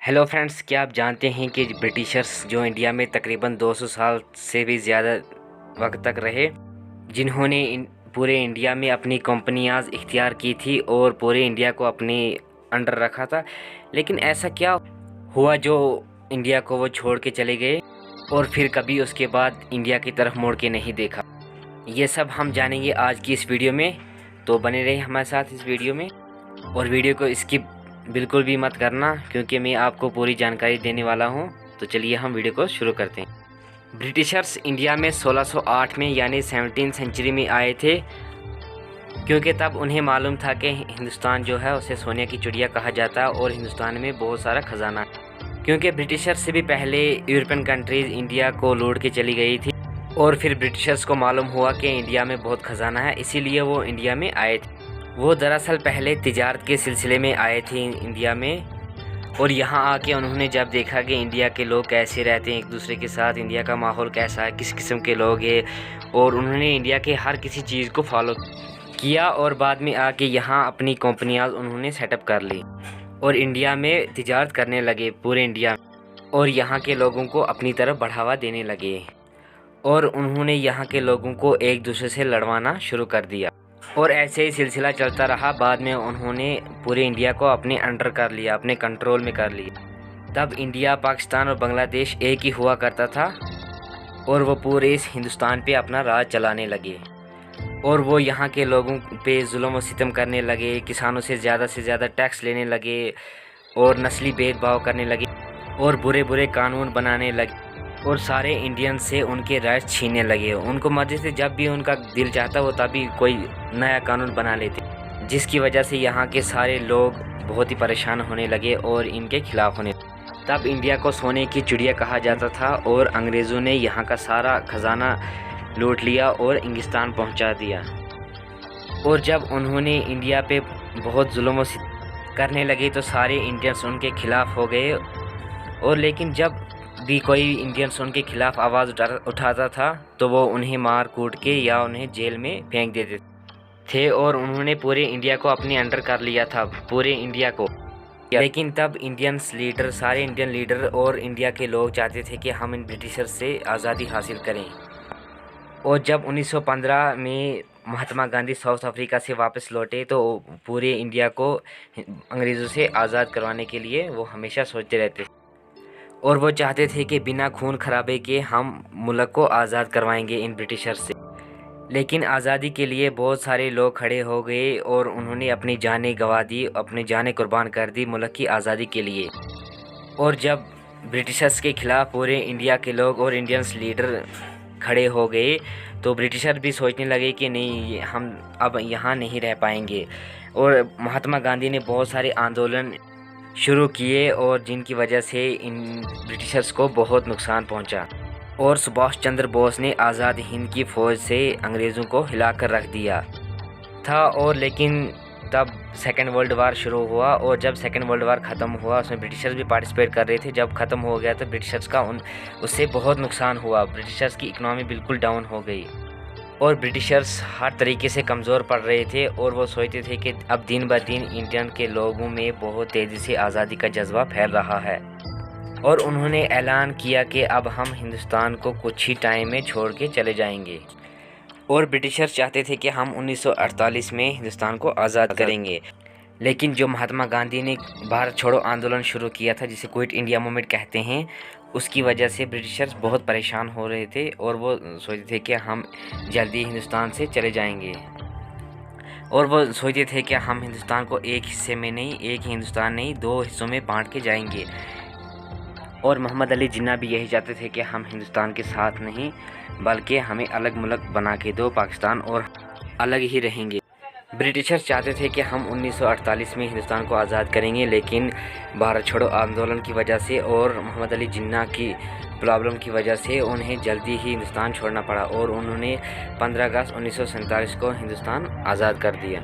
Hello friends, क्या आप जानते हैं कि ब्रिटिशर्स जो इंडिया में तकरीबन 200 साल से भी ज़्यादा वक्त तक रहे, जिन्होंने पूरे इंडिया में अपनी कंपनियां इख्तियार की थी और पूरे इंडिया को अपने अंडर रखा था। लेकिन ऐसा क्या हुआ जो इंडिया को वो छोड़ के चले गए और फिर कभी उसके बाद इंडिया की तरफ मोड़ के नहीं देखा? ये सब हम जानेंगे आज की इस वीडियो में, तो बने रहे हमारे साथ इस वीडियो में। और वीडियो को स्किप बिल्कुल भी मत करना, क्योंकि मैं आपको पूरी जानकारी देने वाला हूं। तो चलिए हम वीडियो को शुरू करते हैं। ब्रिटिशर्स इंडिया में 1608 में यानी 17th सेंचुरी में आए थे, क्योंकि तब उन्हें मालूम था कि हिंदुस्तान जो है उसे सोने की चिड़िया कहा जाता है और हिंदुस्तान में बहुत सारा खजाना है। क्योंकि ब्रिटिशर्स से भी पहले यूरोपियन कंट्रीज़ इंडिया को लूट के चली गई थी और फिर ब्रिटिशर्स को मालूम हुआ कि इंडिया में बहुत ख़जाना है, इसीलिए वो इंडिया में आए थे। वो दरअसल पहले तिजारत के सिलसिले में आए थे इंडिया में, और यहाँ आके उन्होंने जब देखा कि इंडिया के लोग कैसे रहते हैं एक दूसरे के साथ, इंडिया का माहौल कैसा है, किस किस्म के लोग हैं, और उन्होंने इंडिया के हर किसी चीज़ को फॉलो किया। और बाद में आके यहाँ अपनी कंपनियाँ उन्होंने सेटअप कर ली और इंडिया में तिजारत करने लगे पूरे इंडिया में, और यहाँ के लोगों को अपनी तरफ बढ़ावा देने लगे। और उन्होंने यहाँ के लोगों को एक दूसरे से लड़वाना शुरू कर दिया, और ऐसे ही सिलसिला चलता रहा। बाद में उन्होंने पूरे इंडिया को अपने अंडर कर लिया, अपने कंट्रोल में कर लिया। तब इंडिया, पाकिस्तान और बांग्लादेश एक ही हुआ करता था, और वो पूरे इस हिंदुस्तान पे अपना राज चलाने लगे। और वो यहाँ के लोगों पे जुल्म व सितम करने लगे, किसानों से ज़्यादा टैक्स लेने लगे, और नस्ली भेदभाव करने लगे, और बुरे बुरे कानून बनाने लगे, और सारे इंडियन से उनके राइट्स छीनने लगे। उनको मर्जी से जब भी उनका दिल चाहता वो तभी कोई नया कानून बना लेते, जिसकी वजह से यहाँ के सारे लोग बहुत ही परेशान होने लगे और इनके खिलाफ होने। तब इंडिया को सोने की चिड़िया कहा जाता था, और अंग्रेज़ों ने यहाँ का सारा ख़जाना लूट लिया और इंग्लिस्तान पहुँचा दिया। और जब उन्होंने इंडिया पे बहुत जुल्म करने लगे तो सारे इंडियंस उनके खिलाफ हो गए। और लेकिन जब भी कोई इंडियंस उनके खिलाफ आवाज़ उठाता था तो वो उन्हें मार कूट के या उन्हें जेल में फेंक देते थे। और उन्होंने पूरे इंडिया को अपने अंडर कर लिया था, पूरे इंडिया को। लेकिन तब सारे इंडियन लीडर और इंडिया के लोग चाहते थे कि हम इन ब्रिटिशर्स से आज़ादी हासिल करें। और जब 1915 में महात्मा गांधी साउथ अफ्रीका से वापस लौटे तो पूरे इंडिया को अंग्रेज़ों से आज़ाद करवाने के लिए वो हमेशा सोचते रहते थे, और वो चाहते थे कि बिना खून खराबे के हम मुल्क को आज़ाद करवाएंगे इन ब्रिटिशर्स से। लेकिन आज़ादी के लिए बहुत सारे लोग खड़े हो गए और उन्होंने अपनी जानें गंवा दी, अपनी जानें कुर्बान कर दी मुल्क की आज़ादी के लिए। और जब ब्रिटिशर्स के ख़िलाफ़ पूरे इंडिया के लोग और इंडियंस लीडर खड़े हो गए तो ब्रिटिशर भी सोचने लगे कि नहीं, हम अब यहाँ नहीं रह पाएंगे। और महात्मा गांधी ने बहुत सारे आंदोलन शुरू किए, और जिनकी वजह से इन ब्रिटिशर्स को बहुत नुकसान पहुंचा। और सुभाष चंद्र बोस ने आज़ाद हिंद की फ़ौज से अंग्रेज़ों को हिलाकर रख दिया था। और लेकिन तब सेकेंड वर्ल्ड वार शुरू हुआ, और जब सेकेंड वर्ल्ड वार ख़त्म हुआ उसमें ब्रिटिशर्स भी पार्टिसिपेट कर रहे थे। जब ख़त्म हो गया तो ब्रिटिशर्स का उससे बहुत नुकसान हुआ, ब्रिटिशर्स की इकनॉमी बिल्कुल डाउन हो गई, और ब्रिटिशर्स हर तरीके से कमज़ोर पड़ रहे थे। और वो सोचते थे कि अब दिन ब दिन इंडियन के लोगों में बहुत तेज़ी से आज़ादी का जज्बा फैल रहा है। और उन्होंने ऐलान किया कि अब हम हिंदुस्तान को कुछ ही टाइम में छोड़ के चले जाएंगे। और ब्रिटिशर्स चाहते थे कि हम 1948 में हिंदुस्तान को आज़ाद करेंगे। लेकिन जो महात्मा गांधी ने भारत छोड़ो आंदोलन शुरू किया था, जिसे क्विट इंडिया मूवमेंट कहते हैं, उसकी वजह से ब्रिटिशर्स बहुत परेशान हो रहे थे, और वो सोचते थे कि हम जल्दी हिंदुस्तान से चले जाएंगे। और वो सोचते थे कि हम हिंदुस्तान को एक हिस्से में नहीं, एक ही हिंदुस्तान नहीं, दो हिस्सों में बांट के जाएंगे। और मोहम्मद अली जिन्ना भी यही चाहते थे कि हम हिंदुस्तान के साथ नहीं, बल्कि हमें अलग मुल्क बना के दो पाकिस्तान, और अलग ही रहेंगे। ब्रिटिशर्स चाहते थे कि हम 1948 में हिंदुस्तान को आज़ाद करेंगे, लेकिन भारत छोड़ो आंदोलन की वजह से और मोहम्मद अली जिन्ना की प्रॉब्लम की वजह से उन्हें जल्दी ही हिंदुस्तान छोड़ना पड़ा, और उन्होंने 15 अगस्त 1947 को हिंदुस्तान आज़ाद कर दिया।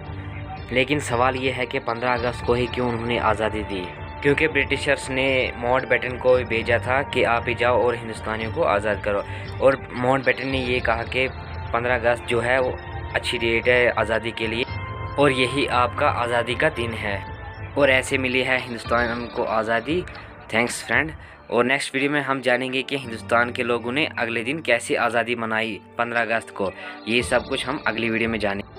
लेकिन सवाल ये है कि 15 अगस्त को ही क्यों उन्होंने आज़ादी दी? क्योंकि ब्रिटिशर्स ने माउंटबेटन को भेजा था कि आप ही जाओ और हिंदुस्तानियों को आज़ाद करो, और माउंटबेटन ने ये कहा कि 15 अगस्त जो है वो अच्छी डेट है आज़ादी के लिए, और यही आपका आज़ादी का दिन है। और ऐसे मिली है हिंदुस्तान को आज़ादी, تھینکس فرینڈ. اور نیکسٹ ویڈیو میں ہم جانیں گے کہ ہندوستان کے لوگوں نے اگلے دن کیسے آزادی منائی 15 اگست کو. یہ سب کچھ ہم اگلی ویڈیو میں جانیں گے.